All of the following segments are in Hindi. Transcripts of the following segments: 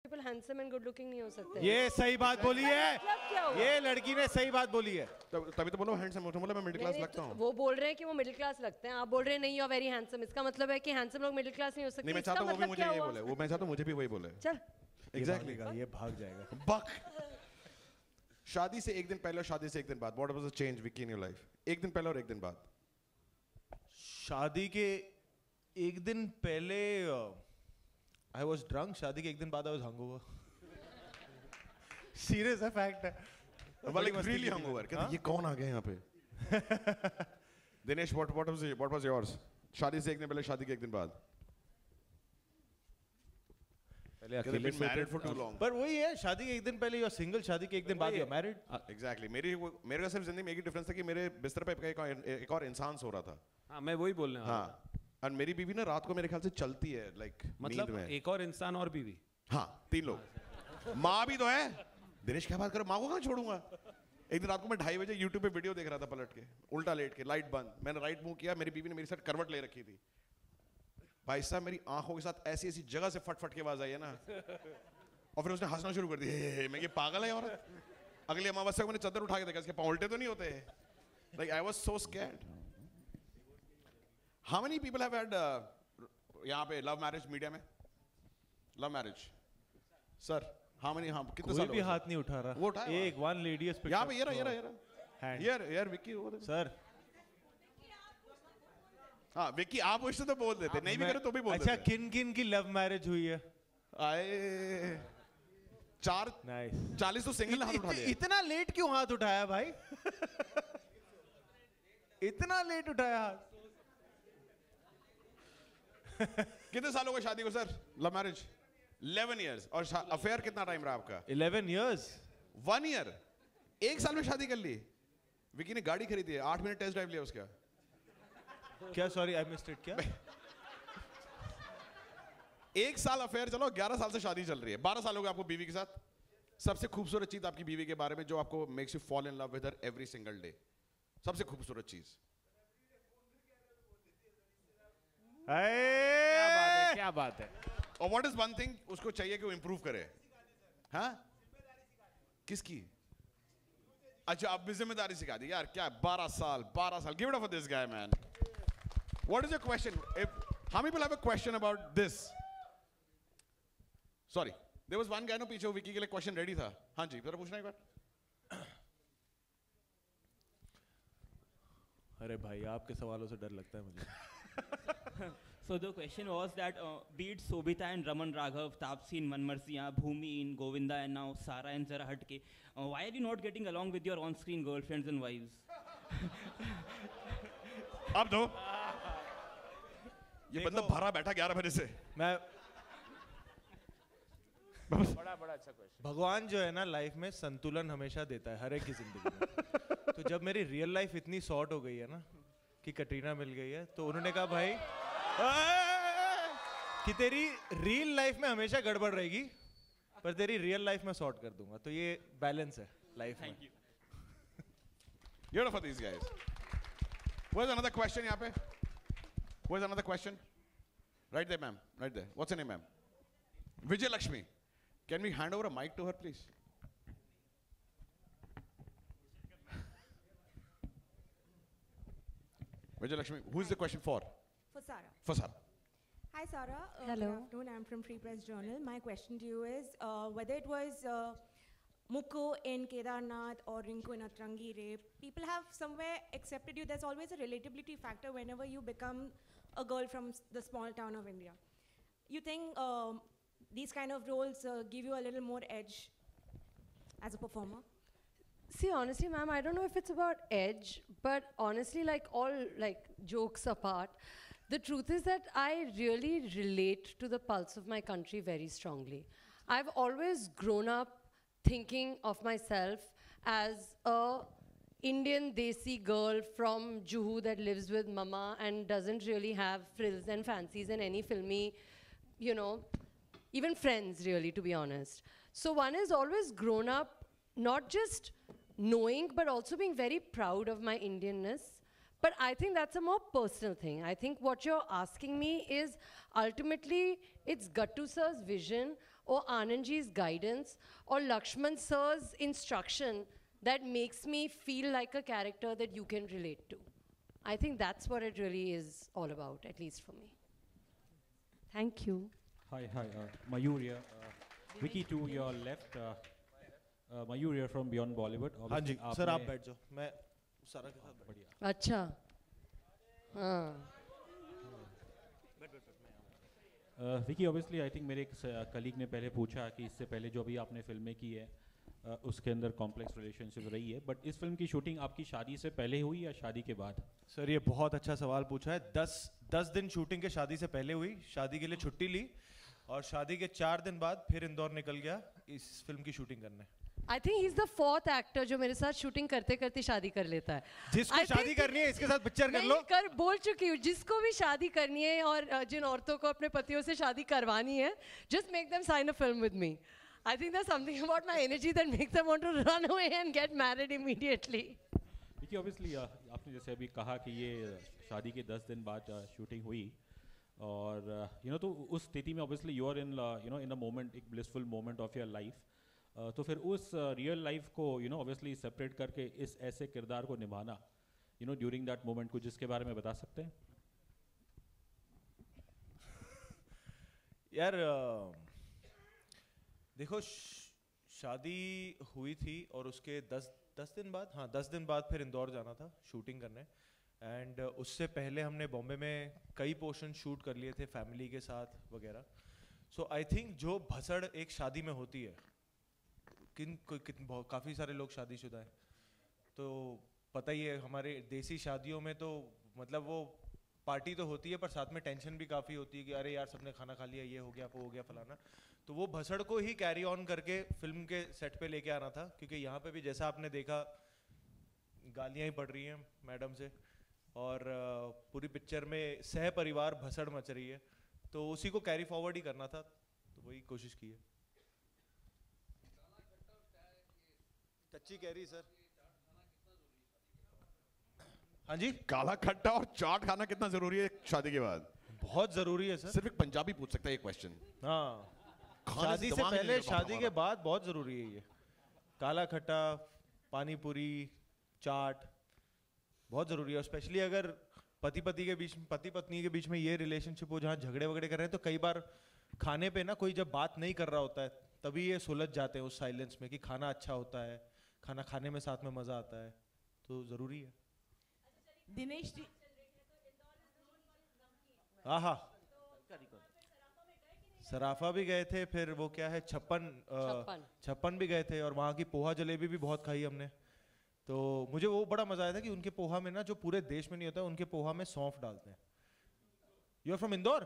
people handsome and good looking नहीं हो सकते। ये सही बात बोली है, ये लड़की ने सही बात बोली है। तभी तो बोलो हैंडसम हो, बोला मैं मिडिल क्लास लगता हूँ। वो बोल रहे हैं कि वो मिडिल क्लास लगते हैं, आप बोल रहे हैं नहीं, यू आर वेरी हैंडसम। इसका मतलब है कि हैंडसम लोग मिडिल क्लास नहीं हो सकते। नहीं, मैं चाहता हूँ वो भी मुझे यही बोले, वो मैं चाहता हूँ मुझे भी वही बोले। चल एग्जैक्टली, ये भाग जाएगा। बक। शादी से एक दिन पहले और शादी से एक दिन बाद, what was the change Vicky in your life? एक दिन पहले और एक दिन बाद। शादी के एक दिन पहले आई वाज ड्रंक, शादी के एक दिन बाद आई वाज हंगओवर। सीरियस है, फैक्ट है। Like really hangover. कहते ये कौन आ गया यहाँ पे? Dinesh, what was yours? शादी से एक दिन पहले, शादी के एक दिन बाद। पहले अकेले मैरिड फॉर टू लॉन्ग। पर वही है, शादी के एक दिन पहले यू आर सिंगल, शादी के एक दिन बाद यू आर मैरिड। एग्जैक्टली। मेरे का सिर्फ जिंदगी में एक ही डिफरेंस था कि मेरे बिस्तर पे एक और इंसान सो रहा था। हाँ, मैं वही बोलने वाला था। हाँ, और मेरी बीवी ना रात को मेरे ख्याल से चलती है, लाइक मतलब एक और इंसान और बीवी। हाँ, 3 लोग। माँ भी तो है। दिनेश क्या बात करो, माँ को कहाँ छोड़ूंगा? एक दिन रात को मैं 2:30 बजे YouTube पे वीडियो देख रहा था, पलट के उल्टा लेट के, लाइट बंद, मैंने राइट मुंह किया, मेरी बीवी ने मेरी साथ करवट ले रखी थी। भाई साहब मेरी आंखों के साथ ऐसी ऐसी जगह से फट के आवाज आई है ना, और फिर उसने हंसना शुरू कर दिया। मैं, ये पागल है औरत। अगली अमावस्या को मैंने चादर उठा के देखा, इसके पांव उल्टे तो नहीं होते। Like I was so scared. How many people have had यहाँ पे लव मैरिज मीडिया में? Love marriage sir, how many? हाँ, कितने साल? कोई भी हाथ नहीं उठा रहा। वो उठाया एक वन लेडी इज यहाँ पे, ये रहा यार विक्की वो सर। हाँ विक्की, आप उससे तो बोल देते, नहीं भी करे तो भी बोल देते। अच्छा, किन किन की लव मैरिज हुई है? आए 40 तो सिंगल हाथ उठा लिया। इतना लेट क्यों हाथ उठाया भाई? इतना लेट उठाया हाथ? कितने साल हो गए शादी को सर? Love marriage 11 years. और अफेयर कितना टाइम रहा आपका? 11 इयर्स। 1 ईयर, 1 साल में शादी कर ली। विकी ने गाड़ी खरीदी है, 8 मिनट टेस्ट ड्राइव लिया उसका। क्या? Sorry I missed it. क्या? 1 साल अफेयर, चलो 11 साल से शादी चल रही है, 12 साल हो गए आपको बीवी के साथ। सबसे खूबसूरत चीज आपकी बीवी के बारे में जो आपको makes you fall in love with her every single day, सबसे खूबसूरत चीज? क्या बात है। और व्हाट इज वन थिंग उसको चाहिए कि वो इंप्रूव करे? हाँ, किसकी? अच्छा, आप भी जिम्मेदारी सिखा दी यार। क्या 12 साल? Give it up for this guy man. What is your question? How many people have a question about this? Sorry, there was one guy no पीछे, विकी के लिए क्वेश्चन रेडी था। हाँ जी, जरा पूछना एक बार। अरे भाई, आपके सवालों से डर लगता है मुझे। So the question was that be it Sobhita and Raman Raghav, Taapsee and Manmarsiya, Bhumi and Govinda, and now Sara and Zara Hatke, why are you not getting along with your on-screen girlfriends and wives? अब दो, ये बंदा भरा बैठा 11 बजे से। मैं बड़ा अच्छा क्वेश्चन। भगवान जो है ना लाइफ में संतुलन हमेशा देता है हर एक की जिंदगी में। तो जब मेरी रियल लाइफ इतनी शॉर्ट हो गई है ना कि कटरीना मिल गई है, तो उन्होंने कहा भाई कि तेरी रियल लाइफ में हमेशा गड़बड़ रहेगी, पर तेरी रियल लाइफ में सॉर्ट कर दूंगा। तो ये बैलेंस है लाइफ में। You're enough for these guys. Where's another question यहाँ पे? Where's another question? Right there, ma'am. Right there. What's your name, ma'am? Vijay Lakshmi. Can we hand over a mic to her, please? Vijay Lakshmi, who is the question for? For Sara. For Sara. Hi, Sara. Hello. Good afternoon. I'm from Free Press Journal. My question to you is whether it was Mukku in Kedarnath or Rinku in Atrangi rape, people have somewhere accepted you. There's always a relatability factor whenever you become a girl from the small town of India. You think these kind of roles give you a little more edge as a performer? See, honestly, ma'am, I don't know if it's about edge, but honestly, like all jokes apart, the truth is that I really relate to the pulse of my country very strongly. I've always grown up thinking of myself as a Indian Desi girl from Juhu that lives with mama and doesn't really have frills and fancies and any filmy, you know, even friends really, to be honest. So one has always grown up not just knowing, but also being very proud of my Indianness. But I think that's a more personal thing. I think what you're asking me is ultimately it's Gattu sir's vision or Anandji's guidance or Lakshman sir's instruction that makes me feel like a character that you can relate to. I think that's what it really is all about, at least for me. Thank you. Hi, Mayur here. Vicky, to your left, Mayur here from Beyond Bollywood. हाँ जी Obviously, सर आप आपने- बैठ जाओ मैं सारा के साथ बढ़िया. Acha. हाँ. विकी, ऑब्वियसली आई थिंक मेरे एक कलीग ने पहले पूछा कि इससे पहले जो अभी आपने फिल्में की है उसके अंदर कॉम्प्लेक्स रिलेशनशिप रही है, बट इस फिल्म की शूटिंग आपकी शादी से पहले हुई या शादी के बाद? सर ये बहुत अच्छा सवाल पूछा है. 10 दिन शूटिंग के शादी से पहले हुई, शादी के लिए छुट्टी ली और शादी के 4 दिन बाद फिर इंदौर निकल गया इस फिल्म की शूटिंग करने. I think he's the 4th actor जो मेरे साथ शूटिंग करते करते शादी कर लेता है. जिसको I शादी think करनी है इसके साथ पिक्चर कर मैं लो. ये कर बोल चुकी हूँ, जिसको भी शादी करनी है और जिन औरतों को अपने पतियों से शादी करवानी है, just make them sign a film with me. I think there's something about my energy that makes them want to run away and get married immediately. Vicky, obviously आपने जैसे अभी कहा कि ये शादी के 10 दिन बाद शूटिंग हुई और तो उस स्थिति में obviously you are in in a moment, एक blissful moment of your life. तो फिर उस रियल लाइफ को ऑब्वियसली सेपरेट करके इस ऐसे किरदार को निभाना ड्यूरिंग दैट मोमेंट, कुछ जिसके बारे में बता सकते हैं? यार देखो शादी हुई थी और उसके 10 दिन बाद, हाँ 10 दिन बाद फिर इंदौर जाना था शूटिंग करने. एंड उससे पहले हमने बॉम्बे में कई पोर्शन शूट कर लिए थे फैमिली के साथ वगैरह. सो आई थिंक जो भसड़ एक शादी में होती है, काफ़ी सारे लोग शादीशुदा हैं तो पता ही है, हमारे देसी शादियों में तो मतलब वो पार्टी तो होती है पर साथ में टेंशन भी काफ़ी होती है कि अरे यार सबने खाना खा लिया, ये हो गया वो हो गया फलाना. तो वो भसड़ को ही कैरी ऑन करके फिल्म के सेट पे लेके आना था, क्योंकि यहाँ पे भी जैसा आपने देखा गालियाँ ही पड़ रही हैं मैडम से और पूरी पिक्चर में सह परिवार भसड़ मच रही है, तो उसी को कैरी फॉरवर्ड ही करना था, तो वही कोशिश की है. कच्ची कैरी सर. हाँ जी, काला खट्टा और चाट खाना कितना जरूरी है शादी के बाद? बहुत जरूरी है सर. सिर्फ एक पंजाबी पूछ सकता है ये क्वेश्चन. हाँ, खाने शादी से दिमाग नहीं पहले लगा शादी के हमारा. बाद बहुत जरूरी है ये. काला खट्टा, पानी पूरी, चाट बहुत जरूरी है. स्पेशली अगर पति पत्नी के बीच में ये रिलेशनशिप हो जहाँ झगड़े वगड़े कर रहे हैं, तो कई बार खाने पे ना कोई जब बात नहीं कर रहा होता है तभी ये सुलझ जाते हैं उस साइलेंस में कि खाना अच्छा होता है, खाना खाने में साथ में मजा आता है, तो जरूरी है. दिनेश जी, हाँ सराफा भी गए थे, फिर वो क्या है छप्पन भी गए थे और वहाँ की पोहा जलेबी भी बहुत खाई हमने. तो मुझे वो बड़ा मजा आया था कि उनके पोहा में ना, जो पूरे देश में नहीं होता, उनके पोहा में सौंफ डालते हैं. यू आर फ्रॉम इंदौर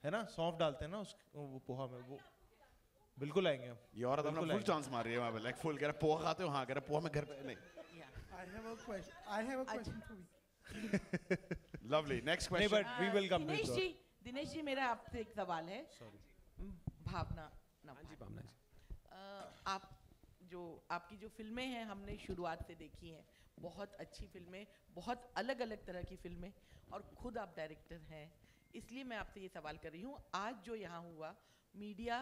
है ना, सौंफ डालते हैं ना उस वो पोहा में. वो बिल्कुल आएंगे हम. ये औरत अपना फुल चांस मार रही है वहाँ पे, लाइक फुल कह रहा पोहा खाते हो? हाँ कह रहा पोहा में घर पे नहीं. I have a question for you. Lovely. Next नहीं, question. but we will come to Indore. Dinesh ji, मेरा आपसे एक सवाल है. भावना ना हाँ जी, भावना जी. आप जो आपकी जो फिल्में हैं हमने शुरुआत से देखी हैं, बहुत अच्छी फिल्में, बहुत अलग अलग तरह की फिल्में, और खुद आप डायरेक्टर हैं, इसलिए मैं आपसे ये सवाल कर रही हूँ. आज जो यहाँ हुआ, मीडिया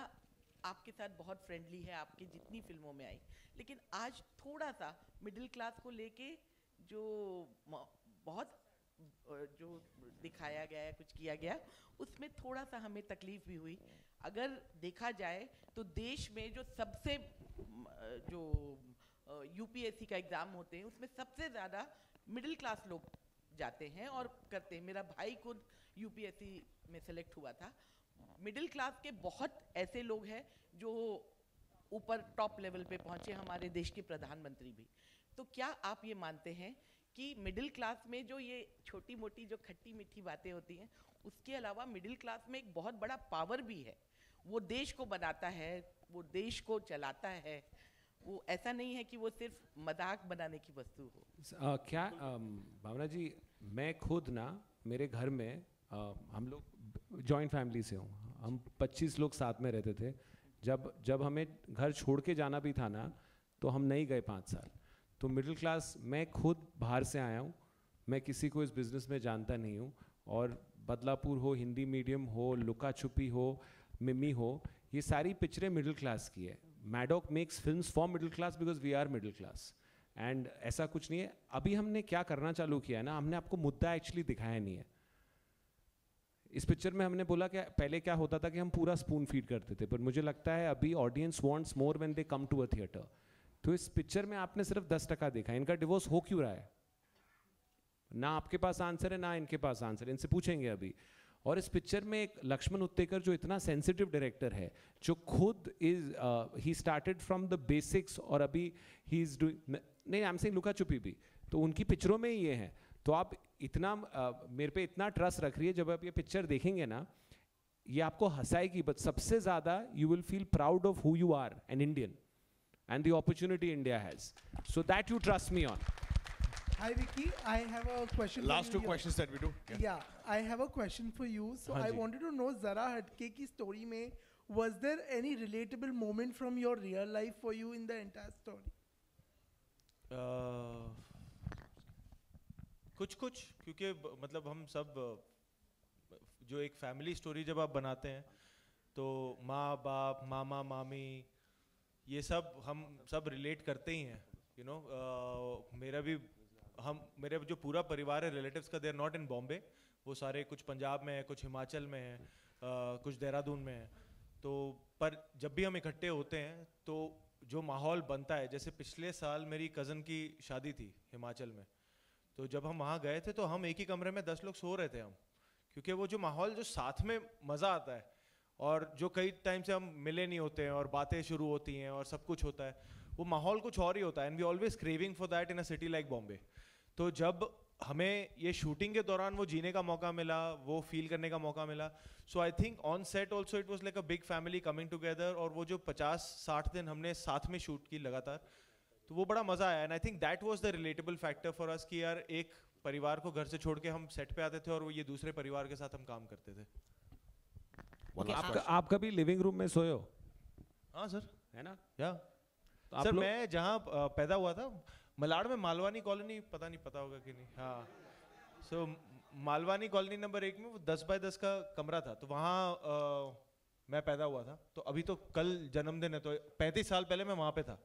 आपके साथ बहुत फ्रेंडली है, आपकी जितनी फिल्मों में आई, लेकिन आज थोड़ा सा मिडिल क्लास को लेके जो बहुत जो दिखाया गया है, कुछ किया गया, उसमें थोड़ा सा हमें तकलीफ भी हुई. अगर देखा जाए तो देश में जो सबसे जो यूपीएससी का एग्ज़ाम होते हैं उसमें सबसे ज़्यादा मिडिल क्लास लोग जाते हैं और करते हैं. मेरा भाई खुद यूपीएससी में सेलेक्ट हुआ था. मिडिल क्लास के बहुत ऐसे लोग हैं जो ऊपर टॉप लेवल पे पहुंचे, हमारे देश के प्रधानमंत्री भी. तो क्या आप ये मानते हैं कि मिडिल क्लास में जो ये छोटी मोटी जो खट्टी मीठी बातें होती हैं, उसके अलावा मिडिल क्लास में एक बहुत बड़ा पावर भी है, वो देश को बनाता है, वो देश को चलाता है, वो ऐसा नहीं है कि वो सिर्फ मजाक बनाने की वस्तु हो? क्या भावना जी, मैं खुद ना मेरे घर में हम लोग जॉइंट फैमिली से हूँ, हम 25 लोग साथ में रहते थे. जब हमें घर छोड़ के जाना भी था ना, तो हम नहीं गए 5 साल. तो मिडिल क्लास, मैं खुद बाहर से आया हूँ, मैं किसी को इस बिज़नेस में जानता नहीं हूँ, और बदलापुर हो, हिंदी मीडियम हो, लुका छुपी हो, मिमी हो, ये सारी पिक्चरें मिडिल क्लास की है. Maddock makes films for middle class because we are middle class. And ऐसा कुछ नहीं है. अभी हमने क्या करना चालू किया है ना, हमने आपको मुद्दा एक्चुअली दिखाया नहीं है. इस पिक्चर में हमने बोला कि पहले क्या होता था कि हम पूरा स्पून फीड करते थे, पर मुझे लगता है अभी audience wants more when they come to a theatre. तो इस पिक्चर में आपने सिर्फ 10% देखा. इनका डिवोर्स हो क्यों रहा है? ना आपके पास आंसर है ना इनके पास आंसर है. इनसे पूछेंगे अभी. और इस पिक्चर में एक लक्ष्मण उत्तेकर जो इतना सेंसिटिव डायरेक्टर है, जो खुद he started from the basics और अभी ही इज डूइंग, नहीं आई एम सेइंग लुका छुपी भी, तो उनकी पिक्चरों में ही ये है. तो आप इतना मेरे पे इतना ट्रस्ट रख रही है, जब आप ये पिक्चर देखेंगे ना, ये आपको हंसाएगी, बट सबसे ज़्यादा you will feel proud of who you are, an Indian, and the opportunity India has. So that you trust me on. Hi Vicky, I have a question. Last 2 questions that we do. Yeah, I have a question for you. So I wanted to know, Zara Hatke की story में, was there any relatable moment from your real life for you in the entire story? कुछ क्योंकि मतलब हम सब जो एक फैमिली स्टोरी जब आप बनाते हैं तो माँ बाप मामा मामी ये सब हम सब रिलेट करते ही हैं. यू नो मेरे जो पूरा परिवार है रिलेटिव्स का, they are not in Bombay. वो सारे कुछ पंजाब में है, कुछ हिमाचल में है, कुछ देहरादून में है. तो पर जब भी हम इकट्ठे होते हैं तो जो माहौल बनता है, जैसे पिछले साल मेरी कज़न की शादी थी हिमाचल में, तो जब हम वहाँ गए थे तो हम एक ही कमरे में 10 लोग सो रहे थे हम, क्योंकि वो जो माहौल जो साथ में मज़ा आता है और जो कई टाइम से हम मिले नहीं होते हैं और बातें शुरू होती हैं और सब कुछ होता है, वो माहौल कुछ और ही होता है. And we always craving for that in a city like Bombay. तो जब हमें ये शूटिंग के दौरान वो जीने का मौका मिला, वो फील करने का मौका मिला, so I think on set also it was like a big family coming together. और वो जो 50-60 दिन हमने साथ में शूट की लगातार, तो वो बड़ा मज़ा आया. And I think that was the relatable factor for us कि यार एक परिवार को घर से छोड़ के हम सेट पे आते थे और वो ये दूसरे परिवार के साथ हम काम करते थे. आप कभी लिविंग रूम में सोए हो? हाँ सर, है ना. या सर मैं जहाँ पैदा हुआ था मलाड में, मालवानी कॉलोनी, पता नहीं पता होगा कि नहीं. हाँ, सो मालवानी कॉलोनी नंबर 1 में वो 10 बाय 10 का कमरा था, तो वहाँ मैं पैदा हुआ था. तो अभी तो कल जन्मदिन है, तो 35 साल पहले मैं वहाँ पे था.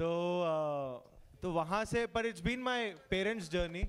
तो वहाँ से, पर it's been my parents journey.